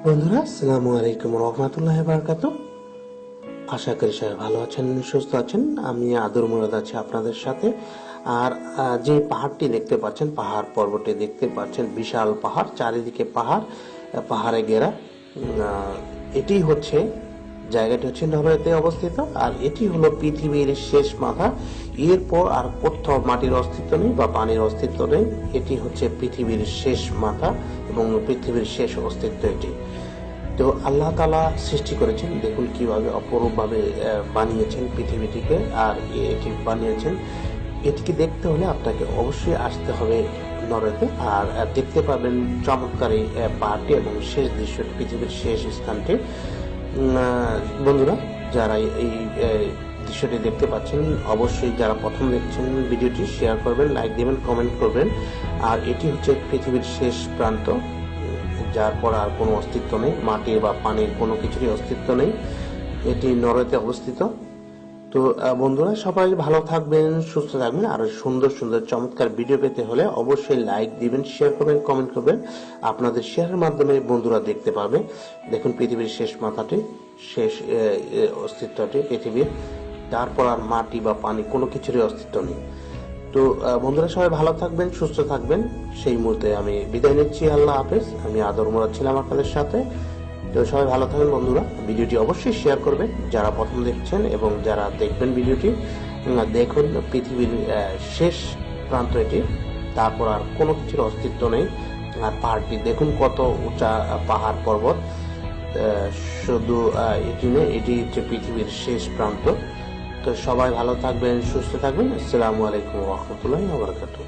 বন্ধুরা, আসসালামু আলাইকুম রহমতুল্লাহ বারাকাতু। আশা করি সবাই ভালো আছেন, সুস্থ আছেন। আমি আদর মুরাদ আছি আপনাদের সাথে। আর যে পাহাড়টি দেখতে পাচ্ছেন, পাহাড় পর্বতটি দেখতে পাচ্ছেন, বিশাল পাহাড়, চারিদিকে পাহাড়, পাহাড়ে ঘেরা। এটি হচ্ছে জায়গাটি হচ্ছে নরওয়েতে অবস্থিত। আর এটি হলো পৃথিবীর শেষ মাথা। এরপর আর কোথাও মাটির অস্তিত্ব নেই বা পানির অস্তিত্ব নেই। এটি হচ্ছে পৃথিবীর শেষ মাথা এবং পৃথিবীর শেষ অস্তিত্ব এটি। তো আল্লাহ তাআলা সৃষ্টি করেছেন, দেখুন কিভাবে অপরূপ ভাবে বানিয়েছেন পৃথিবীটিকে। আর এটি বানিয়েছেন, এটিকে দেখতে হলে আপনাকে অবশ্যই আসতে হবে নরওয়েতে। আর দেখতে পাবেন চমৎকার এই পাহাড়টি এবং শেষ দৃশ্যটি, পৃথিবীর শেষ স্থানটি। বন্ধুরা, যারা এই দৃশ্যটি দেখতে পাচ্ছেন, অবশ্যই যারা প্রথম দেখছেন ভিডিওটি শেয়ার করবেন, লাইক দিবেন, কমেন্ট করবেন। আর এটি হচ্ছে পৃথিবীর শেষ প্রান্ত, যার পর আর কোনো অস্তিত্ব নেই, মাটির বা পানির কোনো কিছুরই অস্তিত্ব নেই। এটি নরওয়েতে অবস্থিত। তো বন্ধুরা, সবাই ভালো থাকবেন, সুস্থ থাকবেন। আরো সুন্দর সুন্দর চমৎকার ভিডিও পেতে হলে অবশ্যই লাইক দিবেন, শেয়ার করবেন, কমেন্ট করবেন। আপনাদের শেয়ারের মাধ্যমে বন্ধুরা দেখতে পাবে। দেখুন পৃথিবীর শেষ মাথাটি, শেষ অস্তিত্বটি পৃথিবীর। তারপর আর মাটি বা পানি কোনো কিছুরই অস্তিত্ব নেই। তো বন্ধুরা, সবাই ভালো থাকবেন, সুস্থ থাকবেন। সেই মুহূর্তে আমি বিদায় নিচ্ছি। আল্লাহ হাফেজ। আমি আদর মুরাদ ছিলাম আপনাদের সাথে। তো সবাই ভালো থাকবেন বন্ধুরা। ভিডিওটি অবশ্যই শেয়ার করবেন যারা প্রথম দেখছেন, এবং যারা দেখবেন ভিডিওটি দেখুন পৃথিবীর শেষ প্রান্ত এটি। তারপর আর কোনো কিছুর অস্তিত্ব নেই। আর পাহাড়টি দেখুন কত উঁচা পাহাড় পর্বত। শুধু এটি নেই, এটি হচ্ছে পৃথিবীর শেষ প্রান্ত। তো সবাই ভালো থাকবেন, সুস্থ থাকবেন। আসসালামু আলাইকুম রহমতুল্লাহি ওয়া বারাকাতুহু।